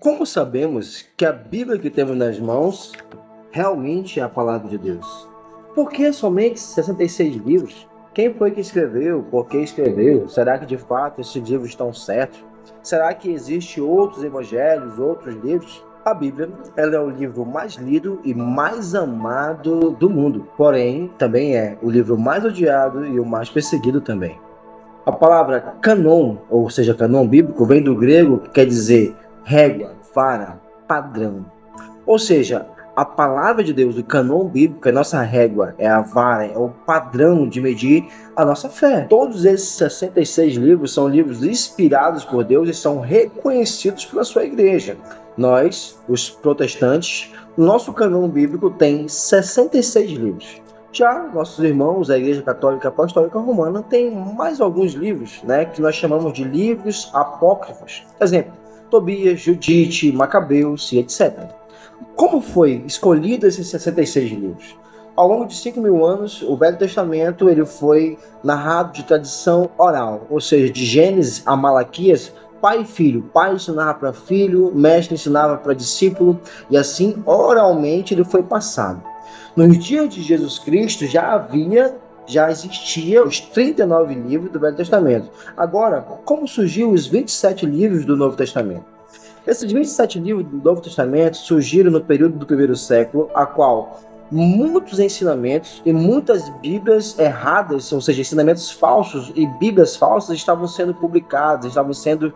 Como sabemos que a Bíblia que temos nas mãos realmente é a palavra de Deus? Por que somente 66 livros? Quem foi que escreveu? Por que escreveu? Será que de fato esses livros estão certos? Será que existem outros evangelhos, outros livros? A Bíblia, ela é o livro mais lido e mais amado do mundo. Porém, também é o livro mais odiado e o mais perseguido também. A palavra canon, ou seja, canon bíblico, vem do grego que quer dizer régua, vara, padrão. Ou seja, a palavra de Deus, o canon bíblico, é a nossa régua, é a vara, é o padrão de medir a nossa fé. Todos esses 66 livros são livros inspirados por Deus e são reconhecidos pela sua igreja. Nós, os protestantes, o nosso canon bíblico tem 66 livros. Já nossos irmãos da Igreja Católica Apostólica Romana têm mais alguns livros, que nós chamamos de livros apócrifos. Por exemplo, Tobias, Judite, Macabeus e etc. Como foi escolhido esses 66 livros? Ao longo de 5.000 anos, o Velho Testamento ele foi narrado de tradição oral, ou seja, de Gênesis a Malaquias, pai e filho. Pai ensinava para filho, mestre ensinava para discípulo, e assim, oralmente, ele foi passado. Nos dias de Jesus Cristo já existia os 39 livros do Velho Testamento. Agora, como surgiu os 27 livros do Novo Testamento? Esses 27 livros do Novo Testamento surgiram no período do primeiro século, a qual muitos ensinamentos e muitas bíblias erradas, ou seja, ensinamentos falsos e bíblias falsas estavam sendo publicados, estavam sendo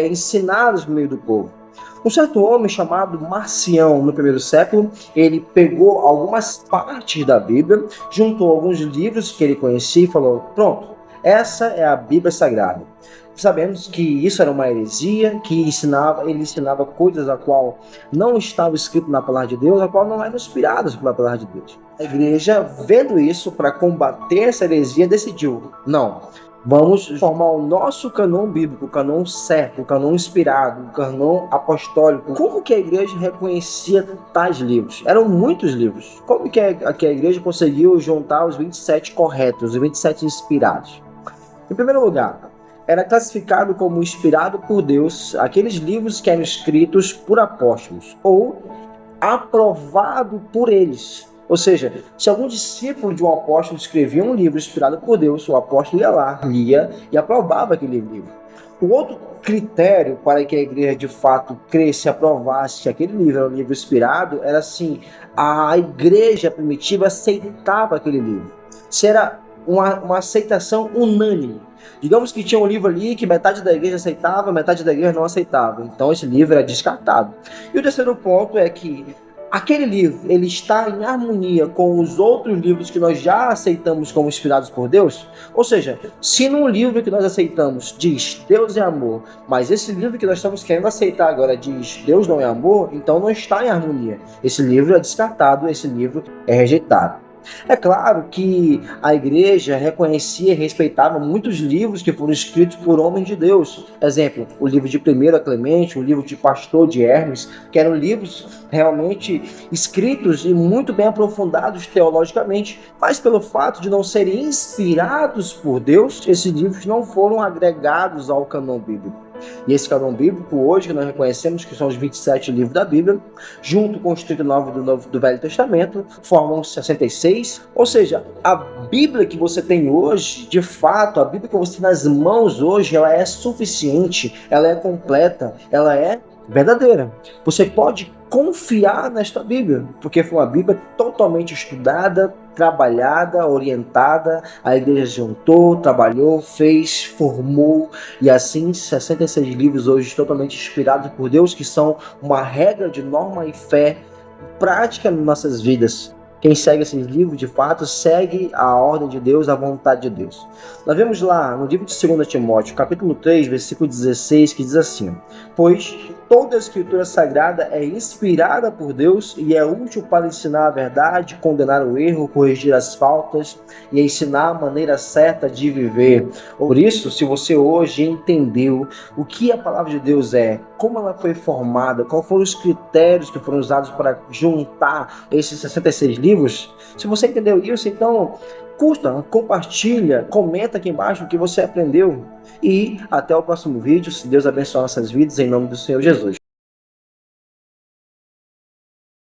ensinados no meio do povo. Um certo homem chamado Marcião, no primeiro século, ele pegou algumas partes da Bíblia, juntou alguns livros que ele conhecia e falou: pronto, essa é a Bíblia Sagrada. Sabemos que isso era uma heresia, que ele ensinava coisas a qual não estava escrito na palavra de Deus, a qual não eram inspiradas pela palavra de Deus. A igreja, vendo isso, para combater essa heresia, decidiu: não, vamos formar o nosso canon bíblico, o canon certo, o canon inspirado, o canon apostólico. Como que a igreja reconhecia tais livros? Eram muitos livros. Como que a igreja conseguiu juntar os 27 corretos, os 27 inspirados? Em primeiro lugar, era classificado como inspirado por Deus aqueles livros que eram escritos por apóstolos ou aprovado por eles. Ou seja, se algum discípulo de um apóstolo escrevia um livro inspirado por Deus, o apóstolo ia lá, lia e aprovava aquele livro. O outro critério para que a igreja de fato cresce e aprovasse que aquele livro era um livro inspirado era assim: a igreja primitiva aceitava aquele livro. Se era uma aceitação unânime. Digamos que tinha um livro ali que metade da igreja aceitava, metade da igreja não aceitava. Então esse livro era descartado. E o terceiro ponto é que aquele livro ele está em harmonia com os outros livros que nós já aceitamos como inspirados por Deus. Ou seja, se num livro que nós aceitamos diz Deus é amor, mas esse livro que nós estamos querendo aceitar agora diz Deus não é amor, então não está em harmonia. Esse livro é descartado, esse livro é rejeitado. É claro que a igreja reconhecia e respeitava muitos livros que foram escritos por homens de Deus. Exemplo, o livro de 1 Clemente, o livro de Pastor de Hermes, que eram livros realmente escritos e muito bem aprofundados teologicamente. Mas pelo fato de não serem inspirados por Deus, esses livros não foram agregados ao canon bíblico. E esse canon bíblico, hoje, que nós reconhecemos que são os 27 livros da Bíblia, junto com os 39 do Velho Testamento, formam 66. Ou seja, a Bíblia que você tem hoje, de fato, a Bíblia que você tem nas mãos hoje, ela é suficiente, ela é completa, ela é verdadeira. Você pode confiar nesta Bíblia, porque foi uma Bíblia totalmente estudada, trabalhada, orientada. A igreja juntou, trabalhou, fez, formou, e assim 66 livros hoje totalmente inspirados por Deus, que são uma regra de norma e fé prática nas nossas vidas. Quem segue esses livros, de fato, segue a ordem de Deus, a vontade de Deus. Nós vemos lá no livro de 2 Timóteo, capítulo 3, versículo 16, que diz assim: pois toda a escritura sagrada é inspirada por Deus e é útil para ensinar a verdade, condenar o erro, corrigir as faltas e ensinar a maneira certa de viver. Por isso, se você hoje entendeu o que a palavra de Deus é, como ela foi formada, quais foram os critérios que foram usados para juntar esses 66 livros, se você entendeu isso, então curta, compartilha, comenta aqui embaixo o que você aprendeu. E até o próximo vídeo, se Deus abençoar nossas vidas, em nome do Senhor Jesus.